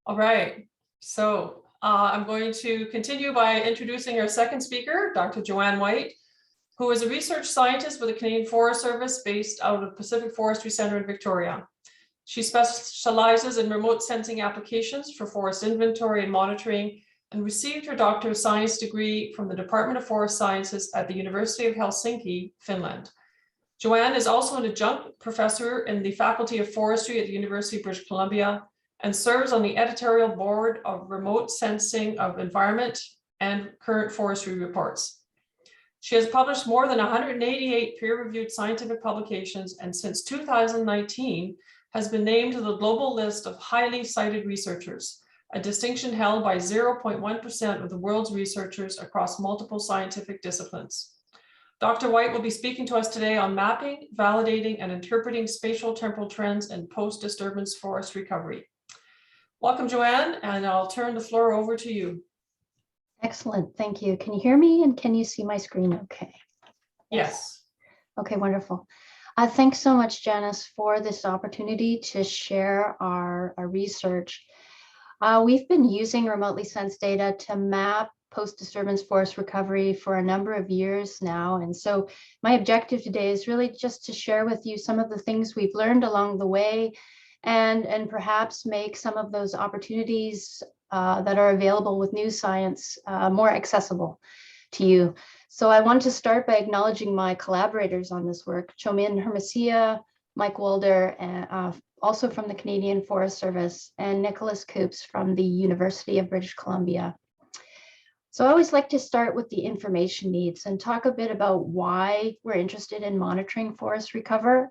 All right, so I'm going to continue by introducing our second speaker, Dr. Joanne White, who is a research scientist with the Canadian Forest Service based out of Pacific Forestry Centre in Victoria. She specializes in remote sensing applications for forest inventory and monitoring, and received her Doctor of Science degree from the Department of Forest Sciences at the University of Helsinki, Finland. Joanne is also an adjunct professor in the Faculty of Forestry at the University of British Columbia and serves on the editorial board of Remote Sensing of Environment and Current Forestry Reports. She has published more than 188 peer-reviewed scientific publications, and since 2019 has been named to the global list of highly cited researchers, a distinction held by 0.1% of the world's researchers across multiple scientific disciplines. Dr. White will be speaking to us today on mapping, validating, and interpreting spatial-temporal trends in post-disturbance forest recovery. Welcome, Joanne, and I'll turn the floor over to you. Excellent, thank you. Can you hear me and can you see my screen okay? Yes. Okay, wonderful. Thanks so much, Janice, for this opportunity to share our research. We've been using remotely sensed data to map post-disturbance forest recovery for a number of years now. And so my objective today is really just to share with you some of the things we've learned along the way and perhaps make some of those opportunities that are available with new science more accessible to you. So I want to start by acknowledging my collaborators on this work, Chomin Hermesia, Mike Walder, also from the Canadian Forest Service, and Nicholas Coops from the University of British Columbia. So I always like to start with the information needs and talk a bit about why we're interested in monitoring forest recovery.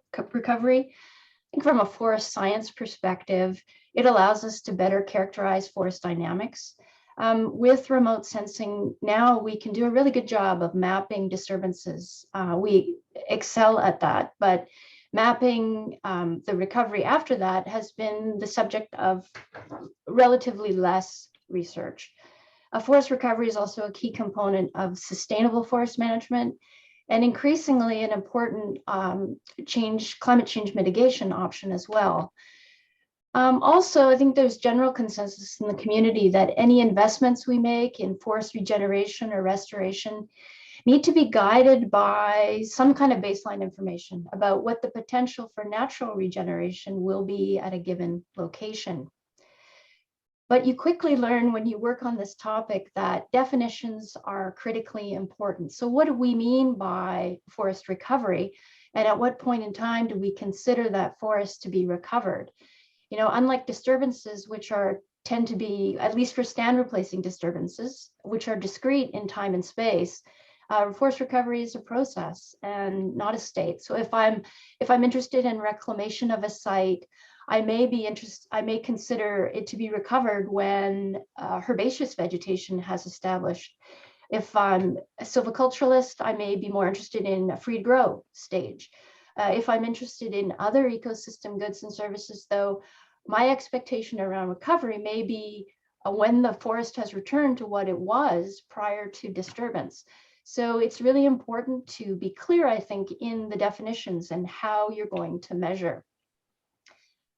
I think from a forest science perspective, it allows us to better characterize forest dynamics. With remote sensing, now we can do a really good job of mapping disturbances. We excel at that, but mapping the recovery after that has been the subject of relatively less research. Forest recovery is also a key component of sustainable forest management and increasingly an important climate change mitigation option as well. Also, I think there's general consensus in the community that any investments we make in forest regeneration or restoration need to be guided by some kind of baseline information about what the potential for natural regeneration will be at a given location. But you quickly learn when you work on this topic that definitions are critically important. So what do we mean by forest recovery? And at what point in time do we consider that forest to be recovered? You know, unlike disturbances, which tend to be, at least for stand replacing disturbances, which are discrete in time and space, forest recovery is a process and not a state. So if I'm interested in reclamation of a site, I may consider it to be recovered when herbaceous vegetation has established. If I'm a silviculturalist, I may be more interested in a free grow stage. If I'm interested in other ecosystem goods and services, though, my expectation around recovery may be when the forest has returned to what it was prior to disturbance. So it's really important to be clear, I think, in the definitions and how you're going to measure.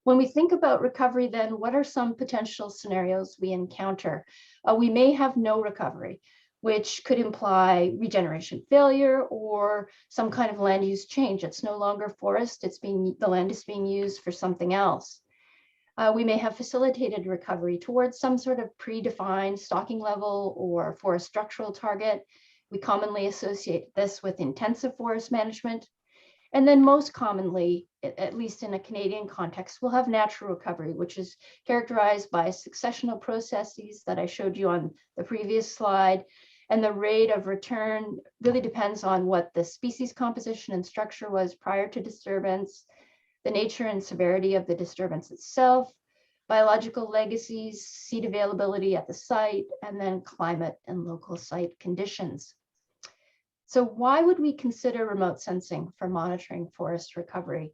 When we think about recovery, then what are some potential scenarios we encounter? We may have no recovery, which could imply regeneration failure or some kind of land use change. It's no longer forest, the land is being used for something else. We may have facilitated recovery towards some sort of predefined stocking level or forest structural target. We commonly associate this with intensive forest management. And then most commonly, at least in a Canadian context, we'll have natural recovery, which is characterized by successional processes that I showed you on the previous slide. And the rate of return really depends on what the species composition and structure was prior to disturbance, the nature and severity of the disturbance itself, biological legacies, seed availability at the site, and then climate and local site conditions. So why would we consider remote sensing for monitoring forest recovery?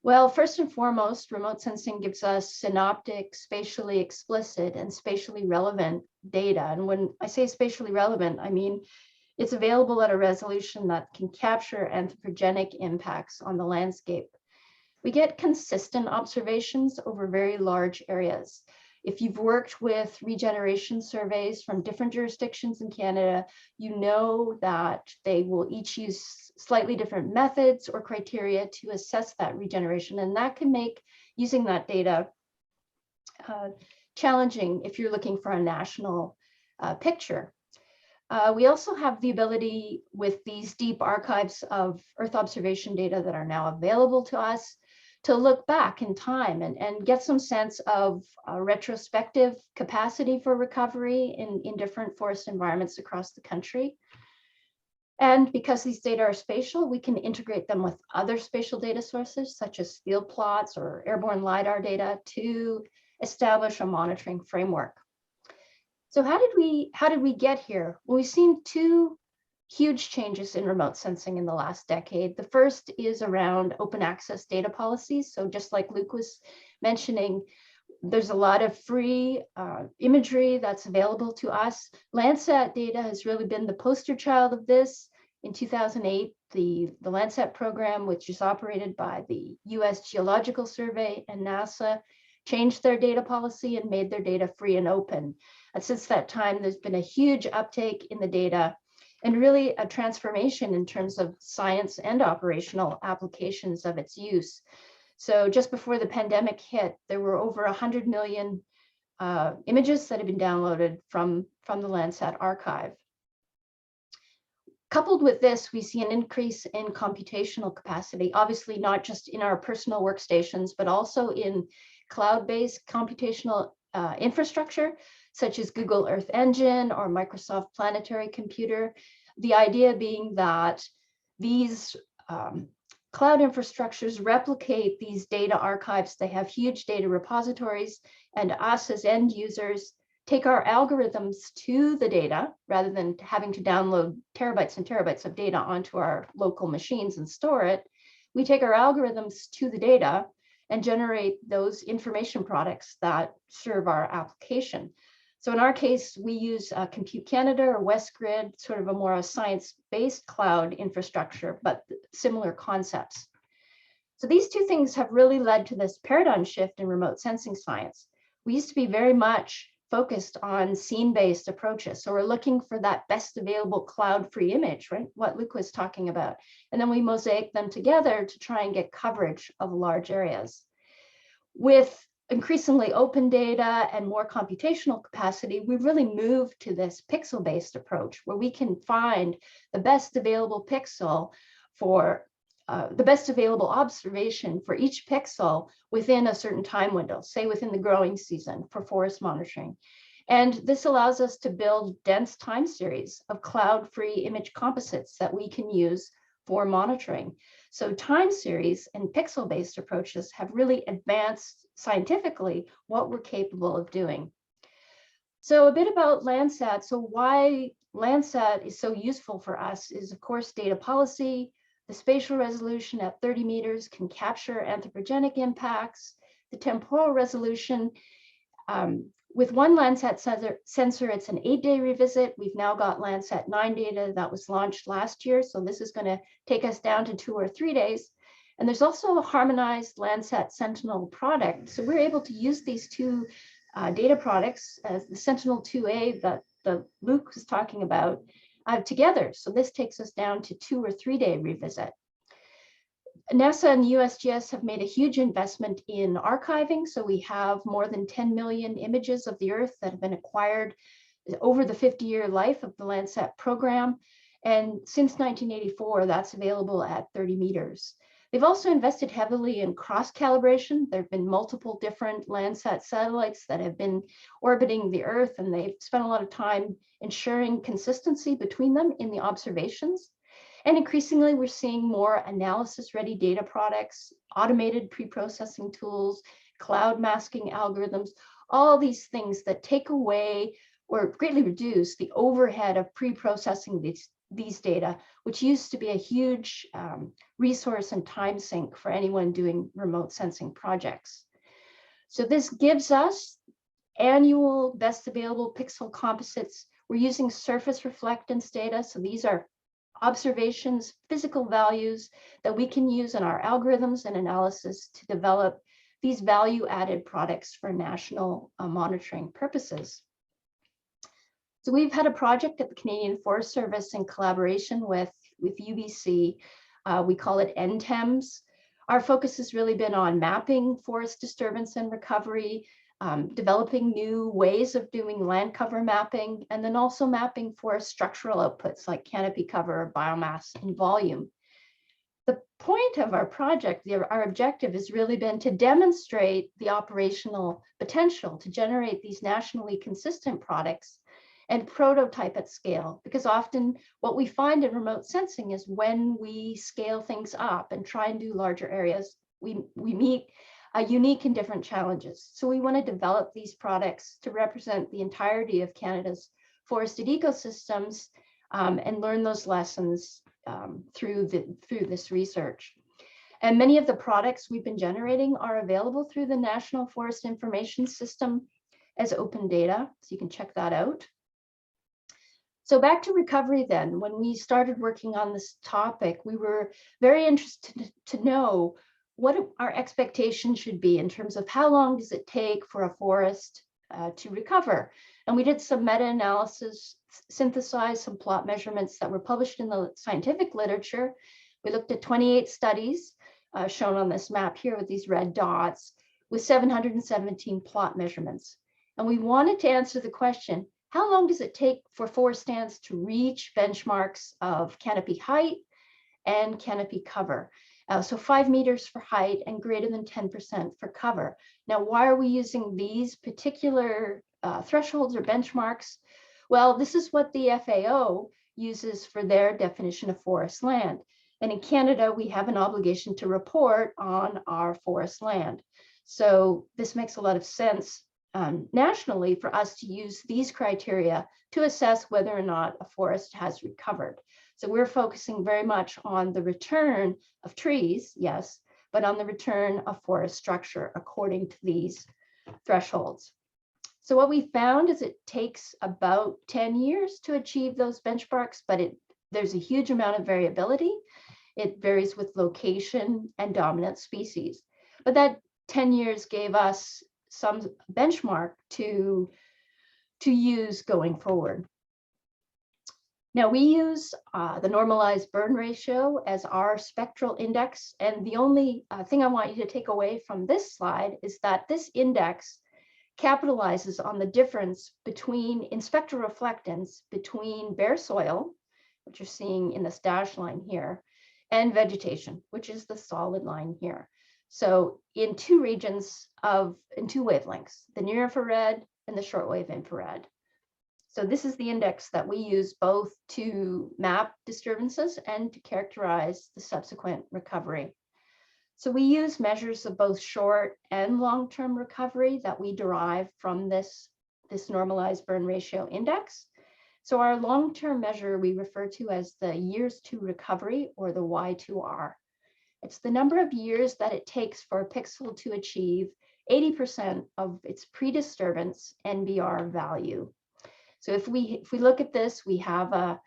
Well, first and foremost, remote sensing gives us synoptic, spatially explicit, and spatially relevant data. And when I say spatially relevant, I mean it's available at a resolution that can capture anthropogenic impacts on the landscape. We get consistent observations over very large areas. If you've worked with regeneration surveys from different jurisdictions in Canada, you know that they will each use slightly different methods or criteria to assess that regeneration. And that can make using that data challenging if you're looking for a national picture. We also have the ability with these deep archives of Earth observation data that are now available to us to look back in time and get some sense of retrospective capacity for recovery in different forest environments across the country. And because these data are spatial, we can integrate them with other spatial data sources, such as field plots or airborne LiDAR data, to establish a monitoring framework. So how did we get here? Well, we've seen two huge changes in remote sensing in the last decade. The first is around open access data policies. So just like Luke was mentioning, there's a lot of free imagery that's available to us. Landsat data has really been the poster child of this. In 2008, the Landsat program, which is operated by the US Geological Survey and NASA, changed their data policy and made their data free and open. And since that time, there's been a huge uptake in the data and really a transformation in terms of science and operational applications of its use. So just before the pandemic hit, there were over 100 million images that have been downloaded from the Landsat archive. Coupled with this, we see an increase in computational capacity, obviously not just in our personal workstations, but also in cloud-based computational infrastructure, such as Google Earth Engine or Microsoft Planetary Computer. The idea being that these cloud infrastructures replicate these data archives. They have huge data repositories, and us as end users take our algorithms to the data rather than having to download terabytes and terabytes of data onto our local machines and store it. We take our algorithms to the data and generate those information products that serve our application. So in our case, we use Compute Canada or WestGrid, sort of a more science-based cloud infrastructure, but similar concepts. So these two things have really led to this paradigm shift in remote sensing science. We used to be very much focused on scene-based approaches. So we're looking for that best available cloud-free image, right? What Luke was talking about. And then we mosaic them together to try and get coverage of large areas. With increasingly open data and more computational capacity, we've really moved to this pixel-based approach where we can find the best available pixel for the best available observation for each pixel within a certain time window, say within the growing season for forest monitoring. And this allows us to build dense time series of cloud-free image composites that we can use for monitoring. So time series and pixel-based approaches have really advanced scientifically what we're capable of doing. So a bit about Landsat. So why Landsat is so useful for us is, of course, data policy. The spatial resolution at 30 meters can capture anthropogenic impacts. The temporal resolution, with one Landsat sensor, it's an 8-day revisit. We've now got Landsat 9 data that was launched last year. So this is going to take us down to 2 or 3 days. And there's also a harmonized Landsat Sentinel product. So we're able to use these two data products as the Sentinel 2A that Luke was talking about together. So this takes us down to 2 or 3 day revisit. NASA and USGS have made a huge investment in archiving. So we have more than 10 million images of the Earth that have been acquired over the 50-year life of the Landsat program. And since 1984, that's available at 30 meters. They've also invested heavily in cross-calibration. There have been multiple different Landsat satellites that have been orbiting the Earth, and they've spent a lot of time ensuring consistency between them in the observations. And increasingly, we're seeing more analysis-ready data products, automated pre-processing tools, cloud masking algorithms, all these things that take away or greatly reduce the overhead of pre-processing these data, which used to be a huge resource and time sink for anyone doing remote sensing projects. So this gives us annual best available pixel composites. We're using surface reflectance data. So these are observations, physical values that we can use in our algorithms and analysis to develop these value-added products for national monitoring purposes. So we've had a project at the Canadian Forest Service in collaboration with UBC. We call it NTEMS. Our focus has really been on mapping forest disturbance and recovery, developing new ways of doing land cover mapping, and then also mapping forest structural outputs like canopy cover, biomass, and volume. The point of our project, our objective has really been to demonstrate the operational potential to generate these nationally consistent products and prototype at scale, because often what we find in remote sensing is when we scale things up and try and do larger areas, we meet unique and different challenges. So we want to develop these products to represent the entirety of Canada's forested ecosystems and learn those lessons through this research. And many of the products we've been generating are available through the National Forest Information System as open data, so you can check that out. So back to recovery then. When we started working on this topic, we were very interested to know what our expectation should be in terms of how long does it take for a forest to recover. And we did some meta-analysis, synthesized some plot measurements that were published in the scientific literature. We looked at 28 studies shown on this map here with these red dots with 717 plot measurements. And we wanted to answer the question, how long does it take for forest stands to reach benchmarks of canopy height and canopy cover? So 5 meters for height and greater than 10% for cover. Now, why are we using these particular thresholds or benchmarks? Well, this is what the FAO uses for their definition of forest land. And in Canada, we have an obligation to report on our forest land. So this makes a lot of sense nationally for us to use these criteria to assess whether or not a forest has recovered. So we're focusing very much on the return of trees, yes, but on the return of forest structure according to these thresholds. So what we found is it takes about 10 years to achieve those benchmarks, but there's a huge amount of variability. It varies with location and dominant species. But that 10 years gave us some benchmark to use going forward. Now we use the normalized burn ratio as our spectral index. And the only thing I want you to take away from this slide is that this index capitalizes on the difference in spectral reflectance between bare soil, which you're seeing in this dashed line here, and vegetation, which is the solid line here. So in two regions in two wavelengths, the near infrared and the shortwave infrared. So this is the index that we use both to map disturbances and to characterize the subsequent recovery. So we use measures of both short and long-term recovery that we derive from this normalized burn ratio index. So our long-term measure we refer to as the years to recovery, or the Y2R. It's the number of years that it takes for a pixel to achieve 80% of its pre-disturbance NBR value. So if we look at this, we have a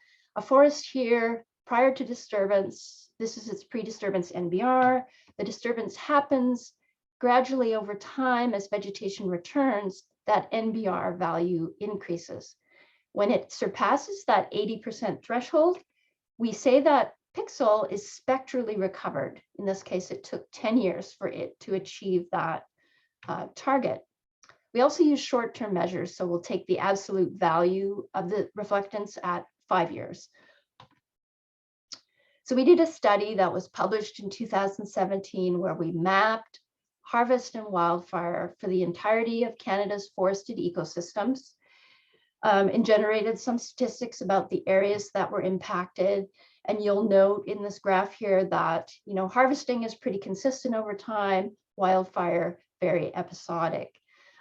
forest here prior to disturbance. This is its pre-disturbance NBR. The disturbance happens gradually over time as vegetation returns, that NBR value increases. When it surpasses that 80% threshold, we say that pixel is spectrally recovered. In this case, it took 10 years for it to achieve that target. We also use short-term measures, so we'll take the absolute value of the reflectance at 5 years. So we did a study that was published in 2017 where we mapped harvest and wildfire for the entirety of Canada's forested ecosystems and generated some statistics about the areas that were impacted. And you'll note in this graph here that, harvesting is pretty consistent over time, wildfire very episodic.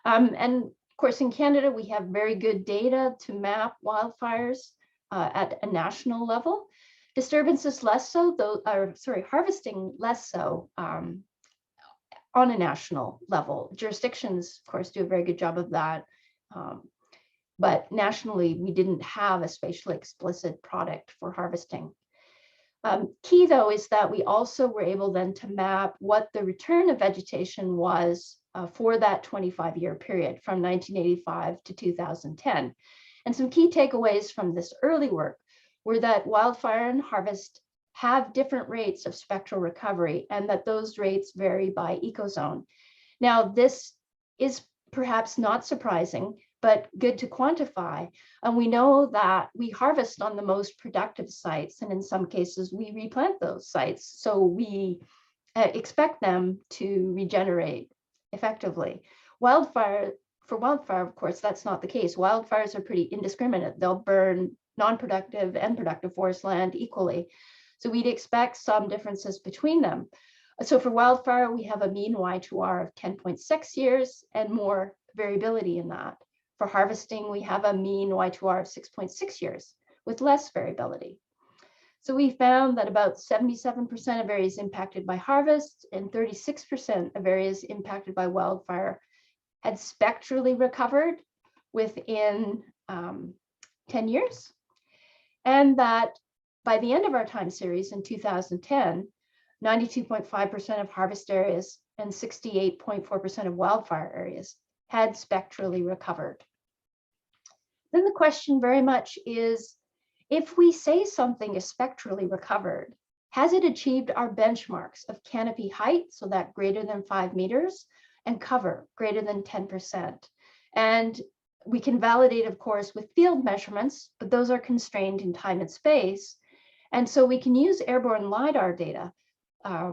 And of course, in Canada, we have very good data to map wildfires at a national level. Disturbances less so, harvesting less so on a national level. Jurisdictions, of course, do a very good job of that. But nationally, we didn't have a spatially explicit product for harvesting. Key though is that we also were able then to map what the return of vegetation was for that 25-year period from 1985 to 2010. And some key takeaways from this early work were that wildfire and harvest have different rates of spectral recovery and that those rates vary by ecozone. Now, this is perhaps not surprising, but good to quantify. And we know that we harvest on the most productive sites, and in some cases we replant those sites. So we expect them to regenerate effectively. For wildfire, of course, that's not the case. Wildfires are pretty indiscriminate. They'll burn non-productive and productive forest land equally. So we'd expect some differences between them. So for wildfire, we have a mean Y2R of 10.6 years and more variability in that. For harvesting, we have a mean Y2R of 6.6 years with less variability. So we found that about 77% of areas impacted by harvest and 36% of areas impacted by wildfire had spectrally recovered within 10 years. And that by the end of our time series in 2010, 92.5% of harvest areas and 68.4% of wildfire areas had spectrally recovered. Then the question very much is, if we say something is spectrally recovered, has it achieved our benchmarks of canopy height, so that greater than 5 meters, and cover greater than 10%? And we can validate, of course, with field measurements, but those are constrained in time and space. And so we can use airborne LiDAR data,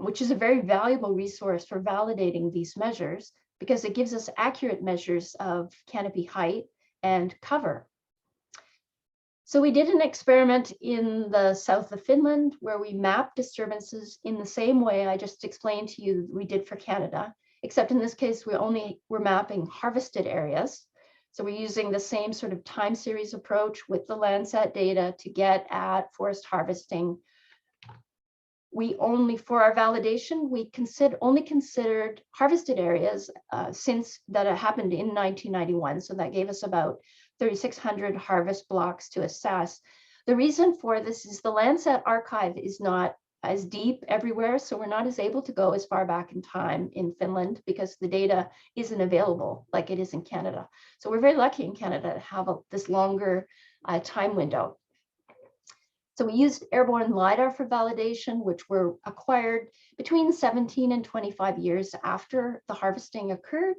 which is a very valuable resource for validating these measures because it gives us accurate measures of canopy height and cover. So we did an experiment in the south of Finland where we mapped disturbances in the same way I just explained to you we did for Canada, except in this case, we're mapping harvested areas. So we're using the same sort of time series approach with the Landsat data to get at forest harvesting. We only, for our validation, we only considered harvested areas since that it happened in 1991. So that gave us about 3,600 harvest blocks to assess. The reason for this is the Landsat archive is not as deep everywhere, so we're not as able to go as far back in time in Finland because the data isn't available like it is in Canada. So we're very lucky in Canada to have this longer time window. So we used airborne LiDAR for validation, which were acquired between 17 and 25 years after the harvesting occurred.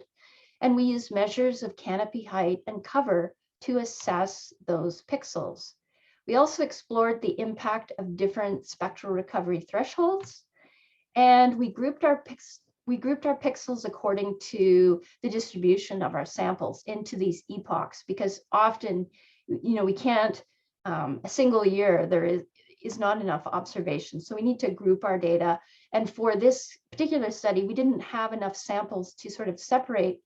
And we used measures of canopy height and cover to assess those pixels. We also explored the impact of different spectral recovery thresholds, and we grouped our pixels according to the distribution of our samples into these epochs, because often, we can't, a single year, there is not enough observation. So we need to group our data. And for this particular study, we didn't have enough samples to sort of separate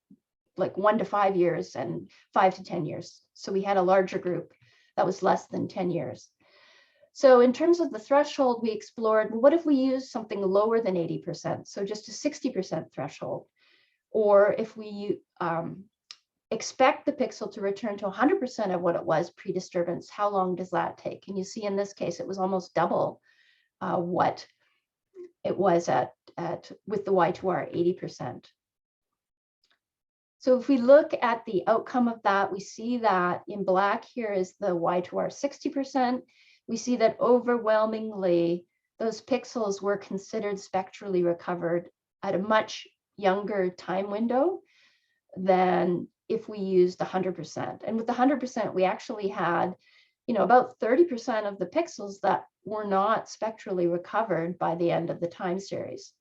like 1 to 5 years and 5 to 10 years. So we had a larger group that was less than 10 years. So in terms of the threshold, we explored, what if we use something lower than 80%? So just a 60% threshold. Or if we expect the pixel to return to 100% of what it was pre-disturbance, how long does that take? And you see in this case, it was almost double what it was at with the Y2R 80%. So if we look at the outcome of that, we see that in black here is the Y2R 60%. We see that overwhelmingly, those pixels were considered spectrally recovered at a much younger time window than if we used 100%. And with the 100%, we actually had, about 30% of the pixels that were not spectrally recovered by the end of the time series.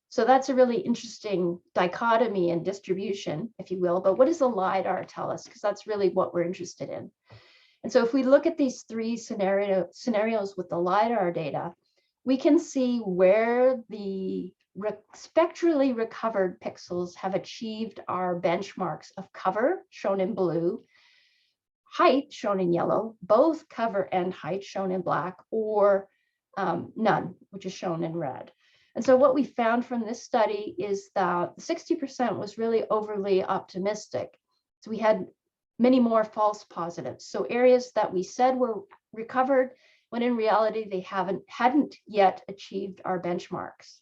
So that's a really interesting dichotomy and distribution, if you will. But what does the LiDAR tell us? Because that's really what we're interested in. And so if we look at these 3 scenarios with the LiDAR data, we can see where the spectrally recovered pixels have achieved our benchmarks of cover, shown in blue, height, shown in yellow, both cover and height, shown in black, or none, which is shown in red. And so what we found from this study is that 60% was really overly optimistic. So we had many more false positives. So areas that we said were recovered when in reality they hadn't yet achieved our benchmarks.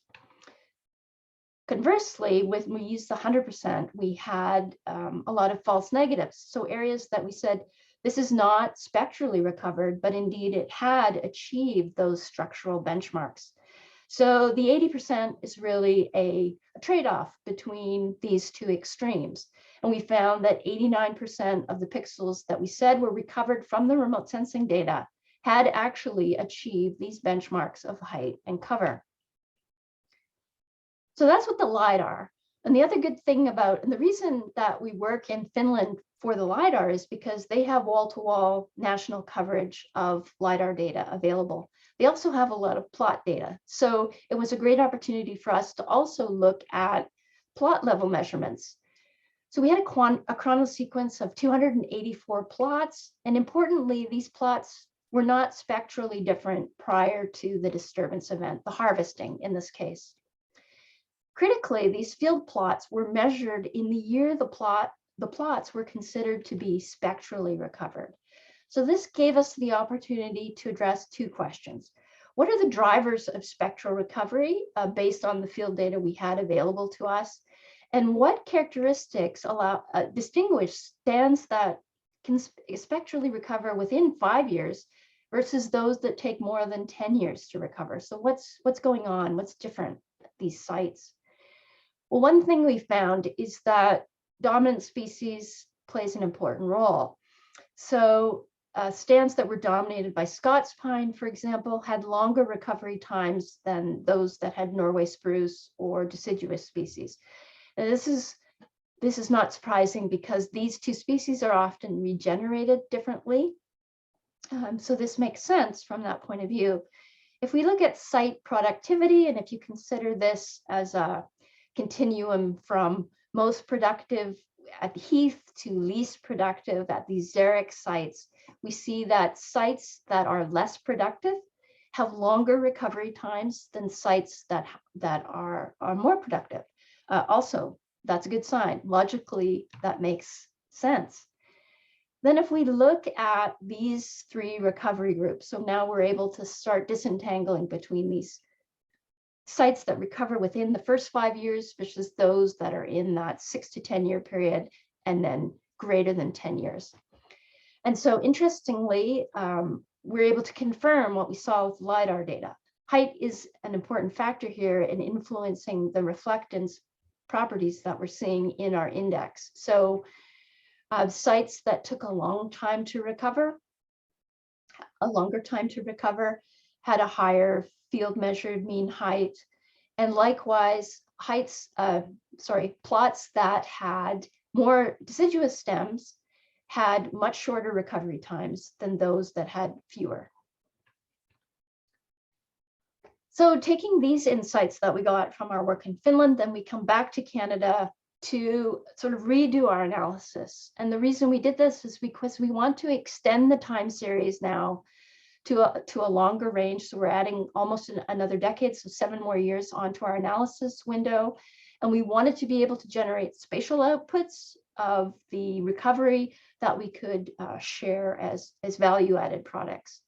Conversely, when we used the 100%, we had a lot of false negatives. So areas that we said, this is not spectrally recovered, but indeed it had achieved those structural benchmarks. So the 80% is really a trade-off between these two extremes. And we found that 89% of the pixels that we said were recovered from the remote sensing data had actually achieved these benchmarks of height and cover. So that's what the LiDAR. And the other good thing about, and the reason that we work in Finland for the LiDAR is because they have wall-to-wall national coverage of LiDAR data available. They also have a lot of plot data. So it was a great opportunity for us to also look at plot level measurements. So we had a chronosequence of 284 plots. And importantly, these plots were not spectrally different prior to the disturbance event, the harvesting in this case. Critically, these field plots were measured in the year the plots were considered to be spectrally recovered. So this gave us the opportunity to address two questions. What are the drivers of spectral recovery based on the field data we had available to us? And what characteristics distinguish stands that can spectrally recover within 5 years versus those that take more than 10 years to recover? So what's going on? What's different at these sites? Well, one thing we found is that dominant species plays an important role. So stands that were dominated by Scots pine, for example, had longer recovery times than those that had Norway spruce or deciduous species. And this is not surprising because these two species are often regenerated differently. So this makes sense from that point of view. If we look at site productivity, and if you consider this as a continuum from most productive at the heath to least productive at these xeric sites, we see that sites that are less productive have longer recovery times than sites that are more productive. Also, that's a good sign. Logically, that makes sense. Then if we look at these three recovery groups, so now we're able to start disentangling between these sites that recover within the first 5 years versus those that are in that 6 to 10 year period and then greater than 10 years. And so interestingly, we're able to confirm what we saw with LiDAR data. Height is an important factor here in influencing the reflectance properties that we're seeing in our index. So sites that took a longer time to recover, had a higher field measured mean height, and likewise plots that had more deciduous stems had much shorter recovery times than those that had fewer. So taking these insights that we got from our work in Finland, then we come back to Canada to sort of redo our analysis. And the reason we did this is because we want to extend the time series now to a longer range. So we're adding almost another decade, so 7 more years onto our analysis window. And we wanted to be able to generate spatial outputs of the recovery that we could share as value-added products.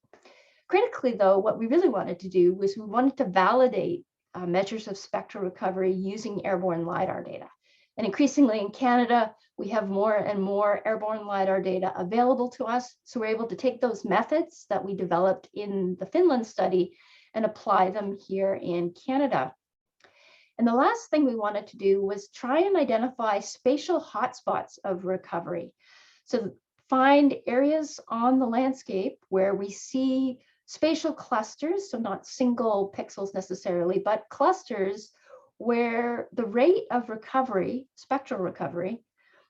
Critically, though, what we really wanted to do was we wanted to validate measures of spectral recovery using airborne LiDAR data. And increasingly in Canada, we have more and more airborne LiDAR data available to us. So we're able to take those methods that we developed in the Finland study and apply them here in Canada. And the last thing we wanted to do was try and identify spatial hotspots of recovery. So find areas on the landscape where we see spatial clusters, so not single pixels necessarily, but clusters where the rate of recovery, spectral recovery,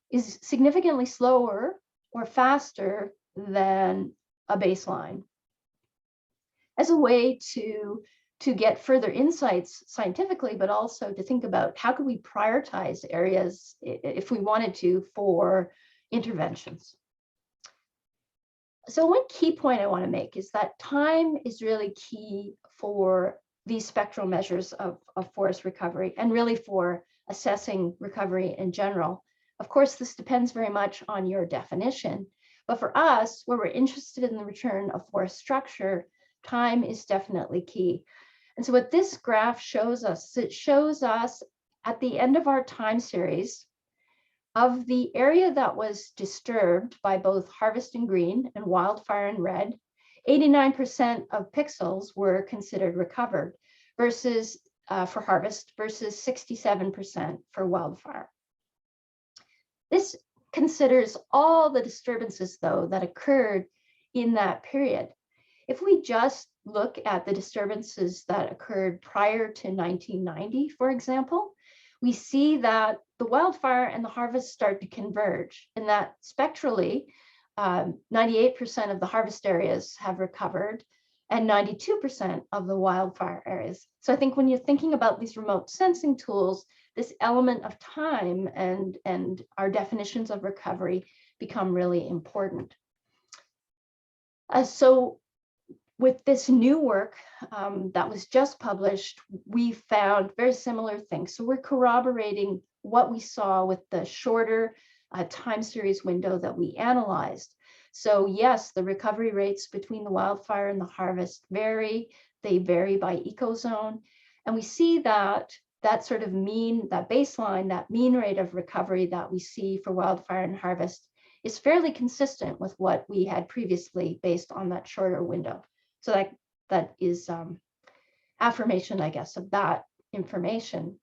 is significantly slower or faster than a baseline, as a way to get further insights scientifically, but also to think about how could we prioritize areas if we wanted to for interventions. So one key point I want to make is that time is really key for these spectral measures of forest recovery and really for assessing recovery in general. Of course, this depends very much on your definition, but for us, where we're interested in the return of forest structure, time is definitely key. And so what this graph shows us, it shows us at the end of our time series of the area that was disturbed by both harvest in green and wildfire in red, 89% of pixels were considered recovered versus for harvest versus 67% for wildfire. This considers all the disturbances, though, that occurred in that period. If we just look at the disturbances that occurred prior to 1990, for example, we see that the wildfire and the harvest start to converge, and that spectrally, 98% of the harvest areas have recovered and 92% of the wildfire areas. So I think when you're thinking about these remote sensing tools, this element of time and our definitions of recovery become really important. So with this new work that was just published, we found very similar things. So we're corroborating what we saw with the shorter time series window that we analyzed. So yes, the recovery rates between the wildfire and the harvest vary. They vary by ecozone. And we see that that sort of mean, that baseline, that mean rate of recovery that we see for wildfire and harvest is fairly consistent with what we had previously based on that shorter window. So that is affirmation, I guess, of that information.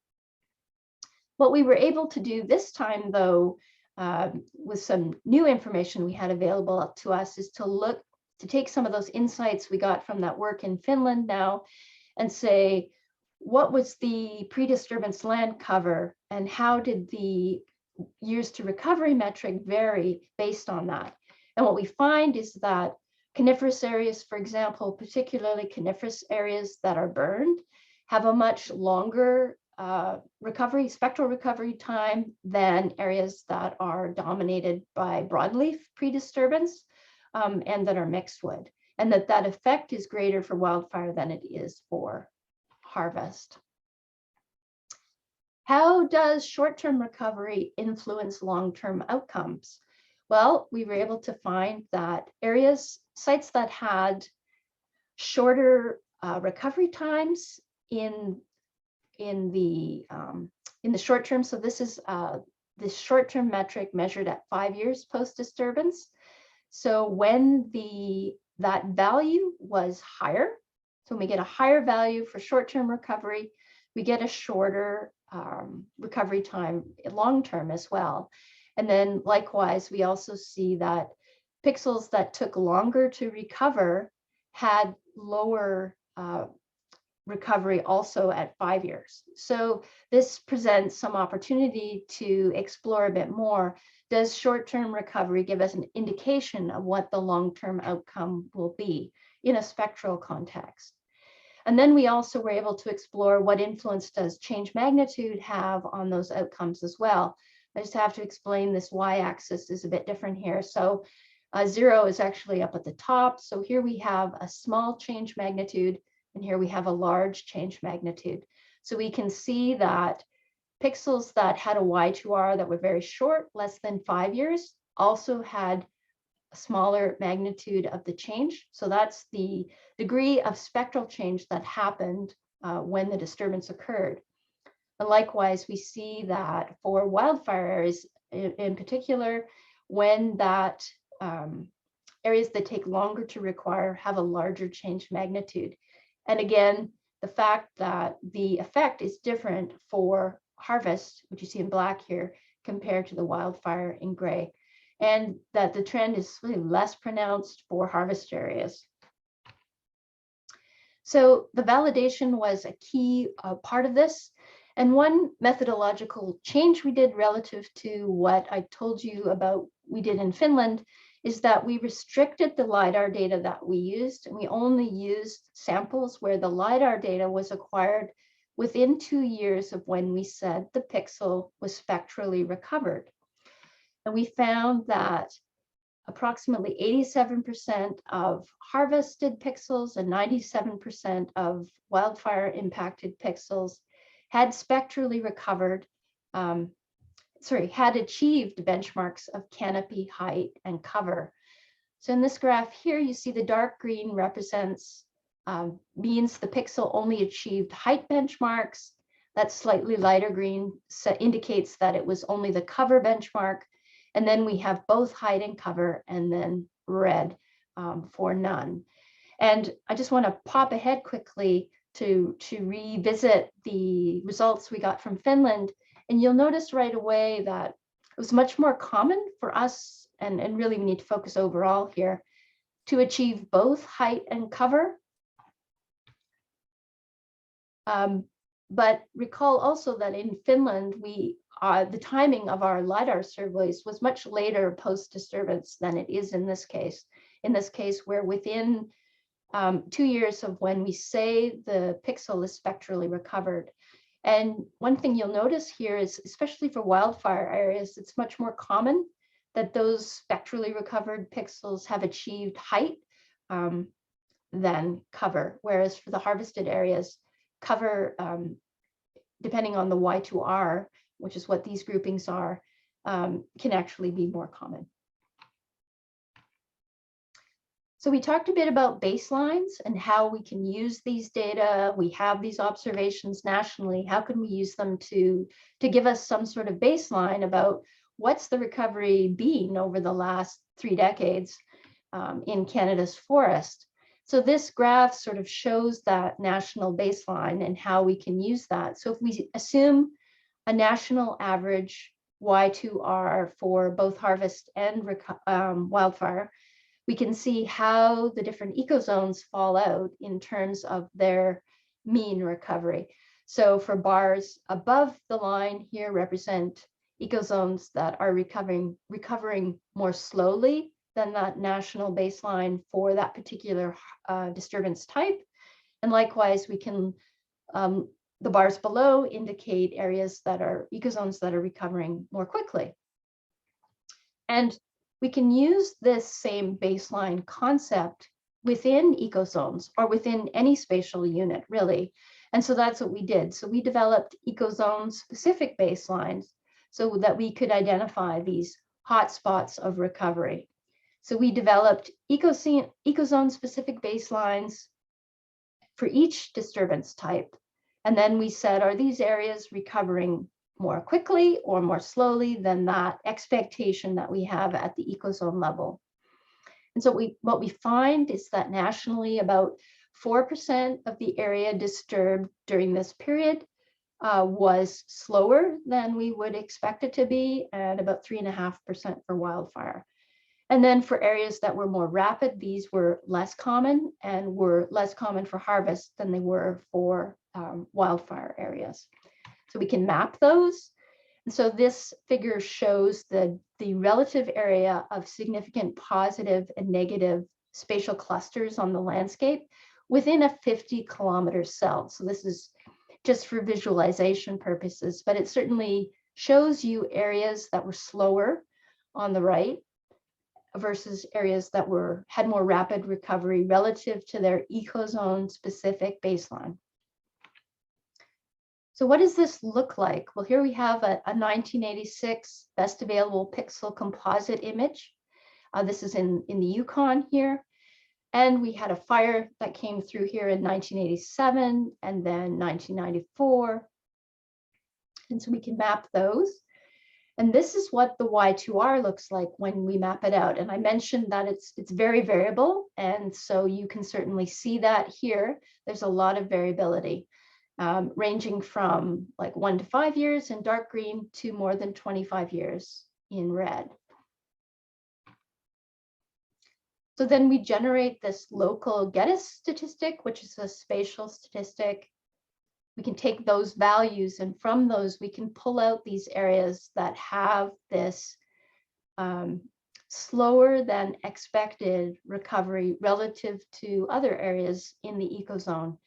What we were able to do this time, though, with some new information we had available to us, is to take some of those insights we got from that work in Finland now and say, what was the pre-disturbance land cover and how did the years to recovery metric vary based on that? And what we find is that coniferous areas, for example, particularly coniferous areas that are burned, have a much longer spectral recovery time than areas that are dominated by broadleaf pre-disturbance and that are mixed wood, and that effect is greater for wildfire than it is for harvest. How does short-term recovery influence long-term outcomes? Well, we were able to find that sites that had shorter recovery times in the short term. So this is this short-term metric measured at 5 years post-disturbance. So when that value was higher, so when we get a higher value for short-term recovery, we get a shorter recovery time long-term as well. And then likewise, we also see that pixels that took longer to recover had lower recovery also at 5 years. So this presents some opportunity to explore a bit more. Does short-term recovery give us an indication of what the long-term outcome will be in a spectral context? And then we also were able to explore what influence does change magnitude have on those outcomes as well. I just have to explain this y-axis is a bit different here. So 0 is actually up at the top. So here we have a small change magnitude, and here we have a large change magnitude. So we can see that pixels that had a Y2R that were very short, less than 5 years, also had a smaller magnitude of the change. So that's the degree of spectral change that happened when the disturbance occurred. And likewise, we see that for wildfire areas in particular, when that areas that take longer to require have a larger change magnitude. And again, the fact that the effect is different for harvest, which you see in black here, compared to the wildfire in gray, and that the trend is really less pronounced for harvest areas. So the validation was a key part of this. And one methodological change we did relative to what I told you about we did in Finland is that we restricted the LiDAR data that we used, and we only used samples where the LiDAR data was acquired within 2 years of when we said the pixel was spectrally recovered. And we found that approximately 87% of harvested pixels and 97% of wildfire impacted pixels had spectrally recovered, had achieved benchmarks of canopy height and cover. So in this graph here, you see the dark green represents means the pixel only achieved height benchmarks. That slightly lighter green indicates that it was only the cover benchmark. And then we have both height and cover, and then red for none. And I just want to pop ahead quickly to revisit the results we got from Finland. And you'll notice right away that it was much more common for us, and really we need to focus overall here, to achieve both height and cover. But recall also that in Finland, the timing of our LiDAR surveys was much later post-disturbance than it is in this case. In this case, we're within 2 years of when we say the pixel is spectrally recovered. And one thing you'll notice here is, especially for wildfire areas, it's much more common that those spectrally recovered pixels have achieved height than cover, whereas for the harvested areas, cover, depending on the Y2R, which is what these groupings are, can actually be more common. So we talked a bit about baselines and how we can use these data. We have these observations nationally. How can we use them to give us some sort of baseline about what's the recovery been over the last 3 decades in Canada's forest? So this graph sort of shows that national baseline and how we can use that. So if we assume a national average Y2R for both harvest and wildfire, we can see how the different ecozones fall out in terms of their mean recovery. So for bars above the line here represent ecozones that are recovering more slowly than that national baseline for that particular disturbance type. And likewise, we can, the bars below indicate areas that are ecozones that are recovering more quickly. And we can use this same baseline concept within ecozones or within any spatial unit, really. And so that's what we did. So we developed ecozone-specific baselines so that we could identify these hotspots of recovery. So we developed ecozone-specific baselines for each disturbance type. And then we said, are these areas recovering more quickly or more slowly than that expectation that we have at the ecozone level? And so what we find is that nationally, about 4% of the area disturbed during this period was slower than we would expect it to be, and about 3.5% for wildfire. And then for areas that were more rapid, these were less common and were less common for harvest than they were for wildfire areas. So we can map those. And so this figure shows the relative area of significant positive and negative spatial clusters on the landscape within a 50-kilometer cell. So this is just for visualization purposes, but it certainly shows you areas that were slower on the right versus areas that had more rapid recovery relative to their ecozone specific baseline. So what does this look like? Well, here we have a 1986 best available pixel composite image. This is in the Yukon here. And we had a fire that came through here in 1987 and then 1994. And so we can map those. And this is what the Y2R looks like when we map it out. And I mentioned that it's very variable. And so you can certainly see that here. There's a lot of variability, ranging from like 1 to 5 years in dark green to more than 25 years in red. So then we generate this local Geddes statistic, which is a spatial statistic. We can take those values, and from those, we can pull out these areas that have this slower than expected recovery relative to other areas in the ecozone.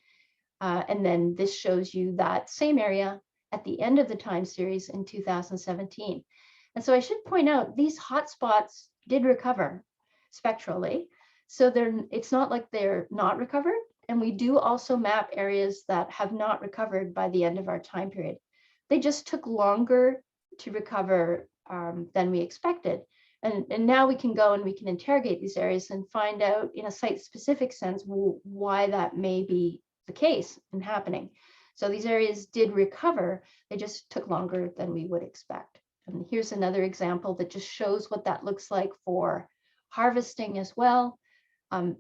And then this shows you that same area at the end of the time series in 2017. And so I should point out, these hotspots did recover spectrally. So it's not like they're not recovered. And we do also map areas that have not recovered by the end of our time period. They just took longer to recover than we expected. And now we can go and we can interrogate these areas and find out in a site-specific sense why that may be the case and happening. So these areas did recover, they just took longer than we would expect. And here's another example that just shows what that looks like for harvesting as well.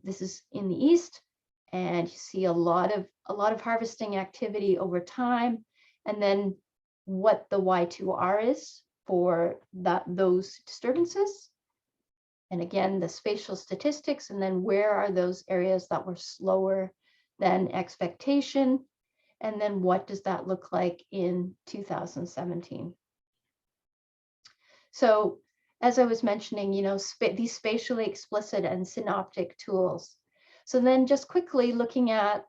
This is in the east, and you see a lot of harvesting activity over time, and then what the Y2R is for those disturbances. And again, the spatial statistics, and then where are those areas that were slower than expectation, and then what does that look like in 2017. So as I was mentioning, you know, these spatially explicit and synoptic tools. So then just quickly looking at,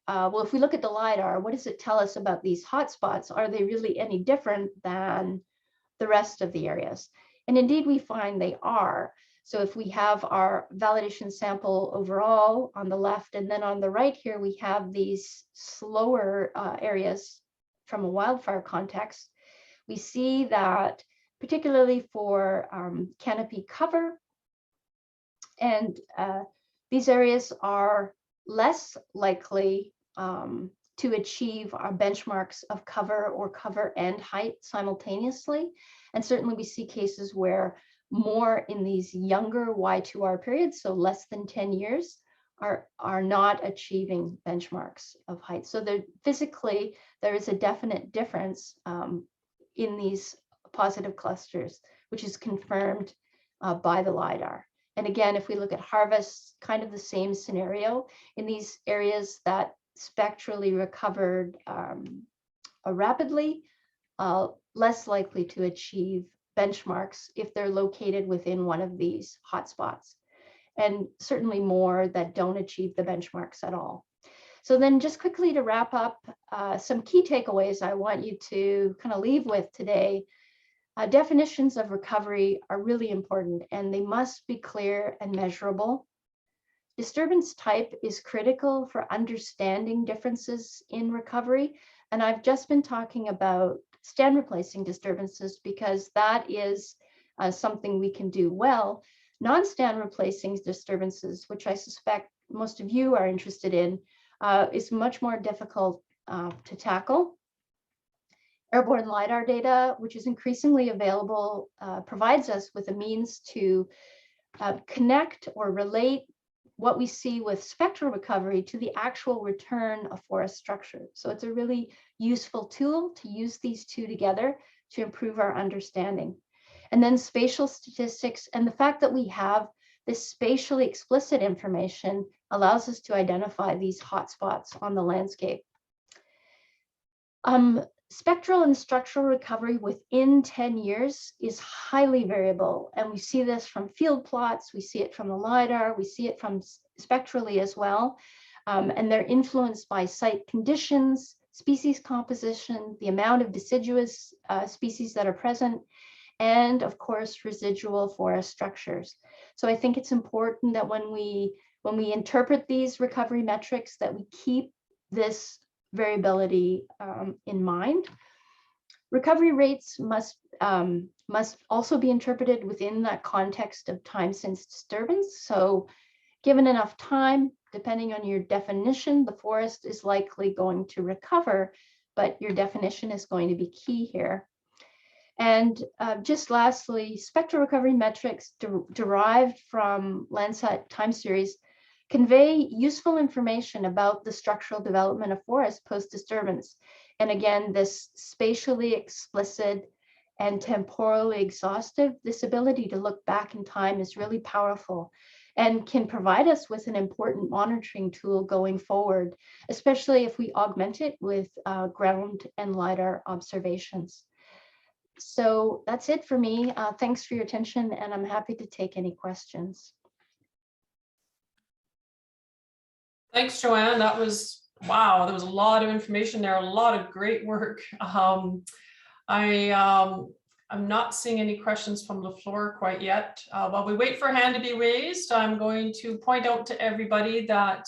well, if we look at the LiDAR, what does it tell us about these hotspots? Are they really any different than the rest of the areas? And indeed, we find they are. So if we have our validation sample overall on the left, and then on the right here, we have these slower areas from a wildfire context, we see that particularly for canopy cover, and these areas are less likely to achieve our benchmarks of cover or cover and height simultaneously. And certainly we see cases where more in these younger Y2R periods, so less than 10 years, are not achieving benchmarks of height. So physically, there is a definite difference in these positive clusters, which is confirmed by the LiDAR. And again, if we look at harvests, kind of the same scenario in these areas that spectrally recovered rapidly, less likely to achieve benchmarks if they're located within one of these hotspots, and certainly more that don't achieve the benchmarks at all. So then just quickly to wrap up, some key takeaways I want you to kind of leave with today. Definitions of recovery are really important, and they must be clear and measurable. Disturbance type is critical for understanding differences in recovery. And I've just been talking about stand replacing disturbances because that is something we can do well. Non-stand replacing disturbances, which I suspect most of you are interested in, is much more difficult to tackle. Airborne LiDAR data, which is increasingly available, provides us with a means to connect or relate what we see with spectral recovery to the actual return of forest structure. So it's a really useful tool to use these two together to improve our understanding. And then spatial statistics, and the fact that we have this spatially explicit information allows us to identify these hotspots on the landscape. Spectral and structural recovery within 10 years is highly variable. And we see this from field plots, we see it from the LiDAR, we see it from spectrally as well. And they're influenced by site conditions, species composition, the amount of deciduous species that are present, and of course, residual forest structures. So I think it's important that when we interpret these recovery metrics, that we keep this variability in mind. Recovery rates must also be interpreted within that context of time since disturbance. So given enough time, depending on your definition, the forest is likely going to recover, but your definition is going to be key here. And just lastly, spectral recovery metrics derived from Landsat time series convey useful information about the structural development of forests post-disturbance. And again, this spatially explicit and temporally exhaustive, this ability to look back in time is really powerful and can provide us with an important monitoring tool going forward, especially if we augment it with ground and LiDAR observations. So that's it for me. Thanks for your attention, and I'm happy to take any questions. Thanks, Joanne. That was, wow, there was a lot of information there, a lot of great work. I'm not seeing any questions from the floor quite yet. While we wait for a hand to be raised, I'm going to point out to everybody that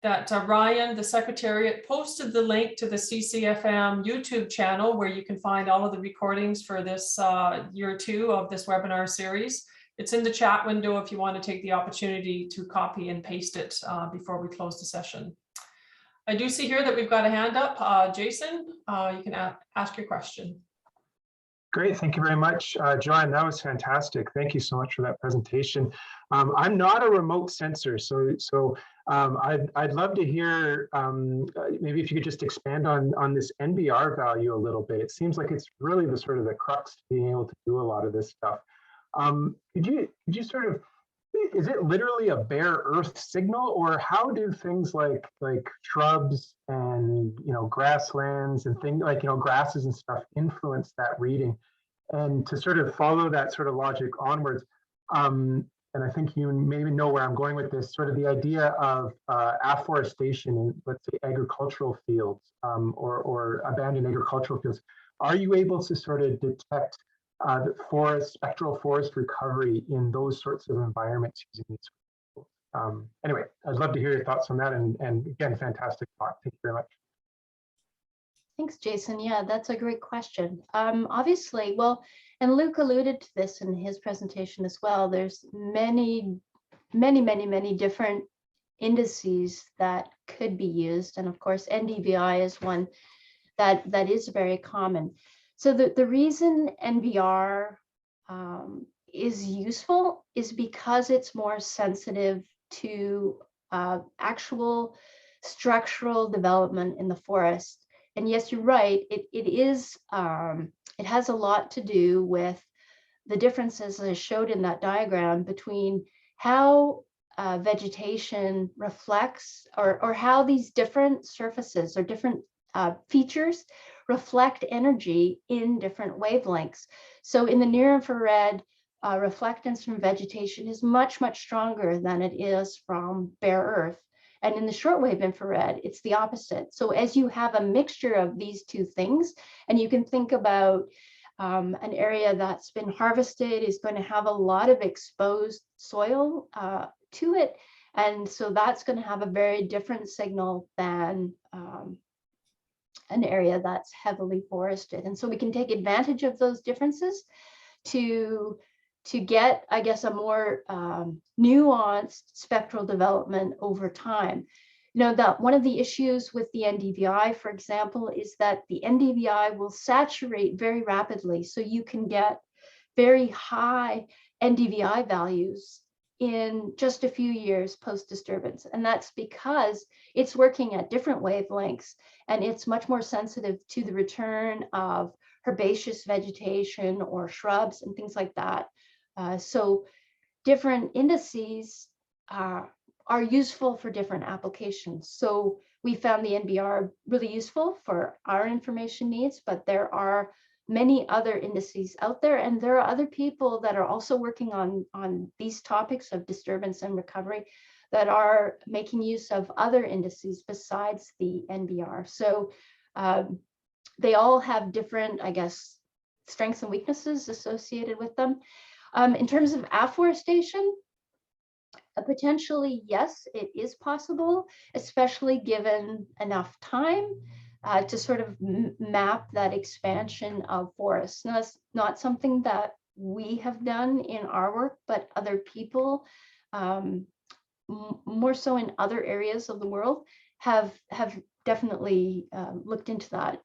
that Ryan, the Secretariat, posted the link to the CCFM YouTube channel where you can find all of the recordings for this year 2 of this webinar series. It's in the chat window if you want to take the opportunity to copy and paste it before we close the session. I do see here that we've got a hand up. Jason, you can ask your question. Great, thank you very much, Joanne. That was fantastic. Thank you so much for that presentation. I'm not a remote sensor, so I'd love to hear maybe if you could just expand on this NBR value a little bit. It seems like it's really the sort of the crux to being able to do a lot of this stuff. Could you sort of, is it literally a bare earth signal, or how do things like shrubs and grasslands and things like grasses and stuff influence that reading? And to sort of follow that sort of logic onwards, and I think you maybe know where I'm going with this, sort of the idea of afforestation in, let's say, agricultural fields or abandoned agricultural fields. Are you able to sort of detect spectral forest recovery in those sorts of environments using these tools? Anyway, I'd love to hear your thoughts on that. And again, fantastic talk. Thank you very much. Thanks, Jason. Yeah, that's a great question. Obviously, well, and Luke alluded to this in his presentation as well. There's many different indices that could be used. And of course, NDVI is one that is very common. So the reason NBR is useful is because it's more sensitive to actual structural development in the forest. And yes, you're right, it has a lot to do with the differences I showed in that diagram between how vegetation reflects or how these different surfaces or different features reflect energy in different wavelengths. So in the near infrared, reflectance from vegetation is much stronger than it is from bare earth. And in the shortwave infrared, it's the opposite. So as you have a mixture of these two things, and you can think about an area that's been harvested is going to have a lot of exposed soil to it. And so that's going to have a very different signal than an area that's heavily forested. And so we can take advantage of those differences to get, I guess, a more nuanced spectral development over time. That one of the issues with the NDVI, for example, is that the NDVI will saturate very rapidly. So you can get very high NDVI values in just a few years post-disturbance. And that's because it's working at different wavelengths and it's much more sensitive to the return of herbaceous vegetation or shrubs and things like that. So different indices are useful for different applications. So we found the NBR really useful for our information needs, but there are many other indices out there, and there are other people that are also working on these topics of disturbance and recovery that are making use of other indices besides the NBR. So they all have different, I guess, strengths and weaknesses associated with them. In terms of afforestation, potentially, yes, it is possible, especially given enough time to sort of map that expansion of forests. Now, that's not something that we have done in our work, but other people, more so in other areas of the world, have definitely looked into that.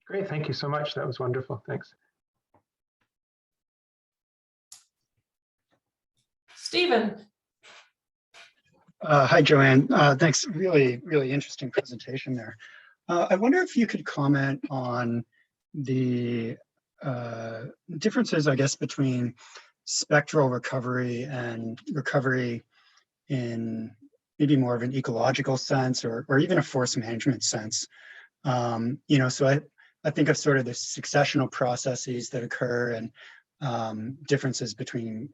Great, thank you so much. That was wonderful. Thanks. Stephen. Hi, Joanne. Thanks. Really interesting presentation there. I wonder if you could comment on the differences, I guess, between spectral recovery and recovery in maybe more of an ecological sense or even a forest management sense. So I think of sort of the successional processes that occur and differences between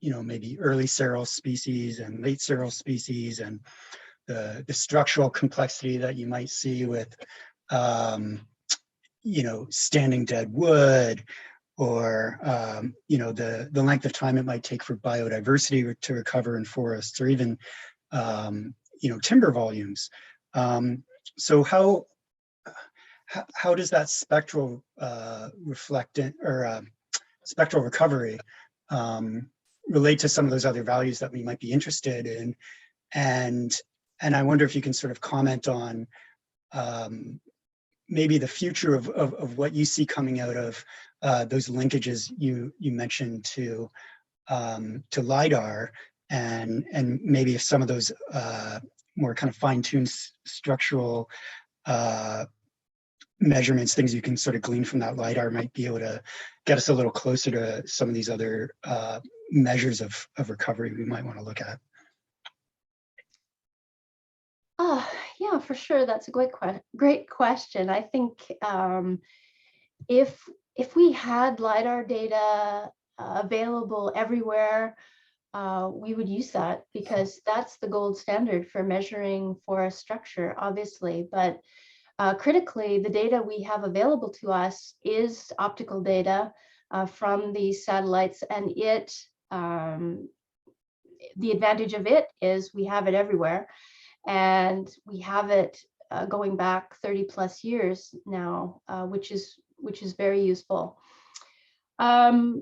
maybe early seral species and late seral species, and the structural complexity that you might see with, standing dead wood, or, the length of time it might take for biodiversity to recover in forests, or even timber volumes. So how does that spectral spectral recovery relate to some of those other values that we might be interested in? And I wonder if you can sort of comment on maybe the future of what you see coming out of those linkages you mentioned to LiDAR, and maybe if some of those more kind of fine-tuned structural measurements, things you can sort of glean from that LiDAR might be able to get us a little closer to some of these other measures of recovery we might want to look at. Yeah, for sure. That's a great question. I think if we had LiDAR data available everywhere, we would use that, because that's the gold standard for measuring forest structure, obviously. But critically, the data we have available to us is optical data from these satellites, and the advantage of it is we have it everywhere, and we have it going back 30 plus years now, which is very useful. I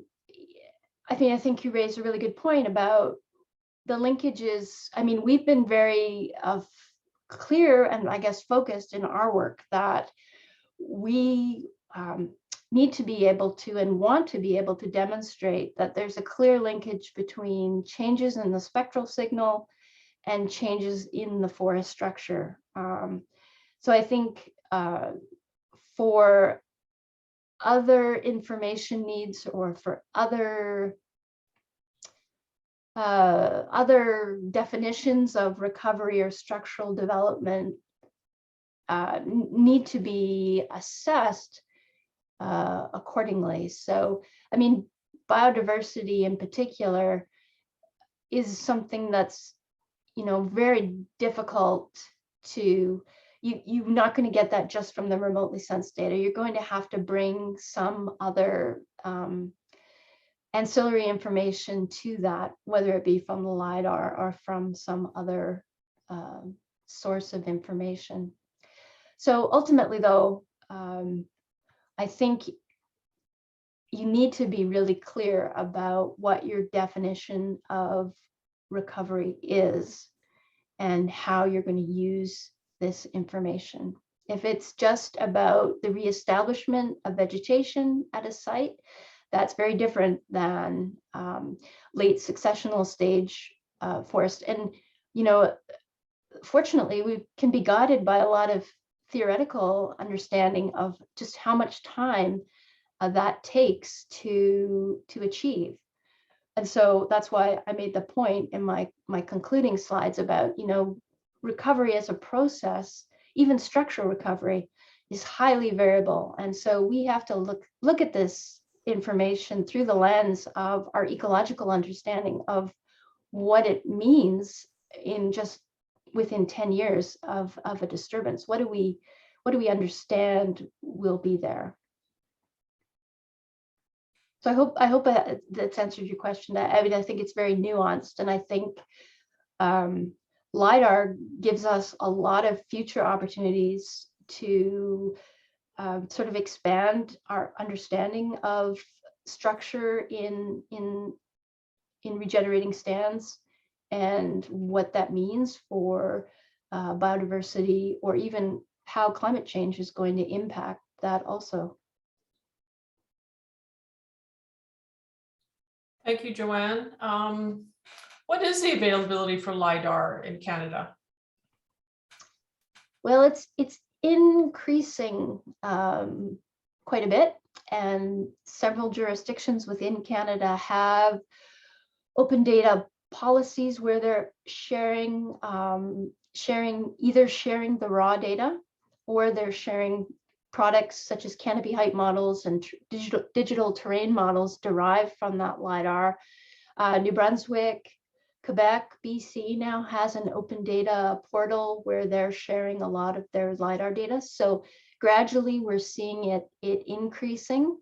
think you raised a really good point about the linkages. I mean, we've been very clear and I guess focused in our work that we need to be able to and want to be able to demonstrate that there's a clear linkage between changes in the spectral signal and changes in the forest structure. So I think for other information needs, or for other definitions of recovery or structural development, need to be assessed accordingly. So, I mean, biodiversity in particular is something that's, very difficult to, you're not going to get that just from the remotely sensed data. You're going to have to bring some other ancillary information to that, whether it be from the LiDAR or from some other source of information. So ultimately, though, I think you need to be really clear about what your definition of recovery is and how you're going to use this information. If it's just about the reestablishment of vegetation at a site, that's very different than late successional stage forest. And, fortunately, we can be guided by a lot of theoretical understanding of just how much time that takes to achieve. And so that's why I made the point in my concluding slides about, recovery as a process, even structural recovery, is highly variable. And so we have to look at this information through the lens of our ecological understanding of what it means in just within 10 years of a disturbance. What do we understand will be there? So I hope that's answered your question. I think it's very nuanced, and I think LiDAR gives us a lot of future opportunities to sort of expand our understanding of structure in regenerating stands, and what that means for biodiversity, or even how climate change is going to impact that also. Thank you, Joanne. What is the availability for LiDAR in Canada? Well, it's increasing quite a bit, and several jurisdictions within Canada have open data policies where they're sharing the raw data, or they're sharing products such as canopy height models and digital terrain models derived from that LiDAR. New Brunswick, Quebec, BC now has an open data portal where they're sharing a lot of their LiDAR data. So gradually we're seeing it increasing,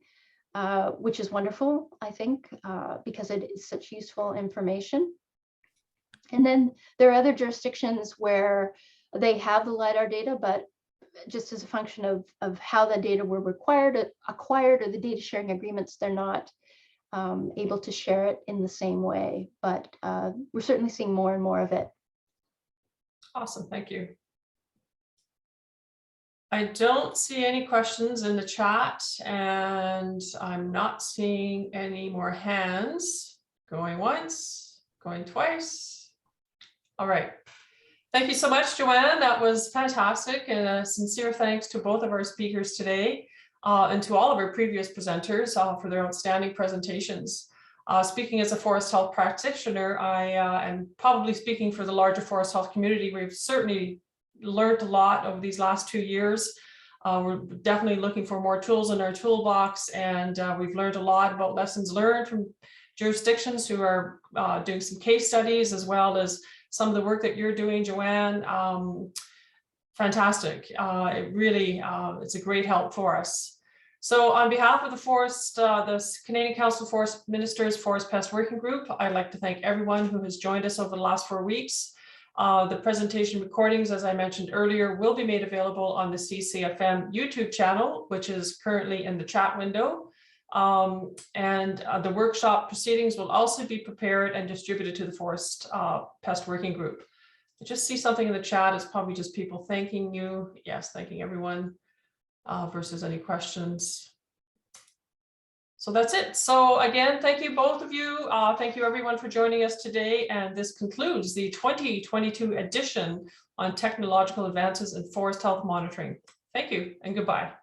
which is wonderful, I think, because it is such useful information. And then there are other jurisdictions where they have the LiDAR data, but just as a function of how the data were acquired or the data sharing agreements, they're not able to share it in the same way. But we're certainly seeing more and more of it. Awesome, thank you. I don't see any questions in the chat, and I'm not seeing any more hands. Going once, going twice. All right. Thank you so much, Joanne. That was fantastic, and a sincere thanks to both of our speakers today and to all of our previous presenters for their outstanding presentations. Speaking as a forest health practitioner, I am probably speaking for the larger forest health community. We've certainly learned a lot over these last 2 years. We're definitely looking for more tools in our toolbox, and we've learned a lot about lessons learned from jurisdictions who are doing some case studies, as well as some of the work that you're doing, Joanne. Fantastic. It really, it's a great help for us. So on behalf of the Canadian Council of Forest Ministers Forest Pest Working Group, I'd like to thank everyone who has joined us over the last 4 weeks. The presentation recordings, as I mentioned earlier, will be made available on the CCFM YouTube channel, which is currently in the chat window. The workshop proceedings will also be prepared and distributed to the Forest Pest Working Group. I just see something in the chat. It's probably just people thanking you. Yes, thanking everyone versus any questions. So that's it. So again, thank you both of you. Thank you everyone for joining us today. And this concludes the 2022 edition on technological advances in forest health monitoring. Thank you and goodbye.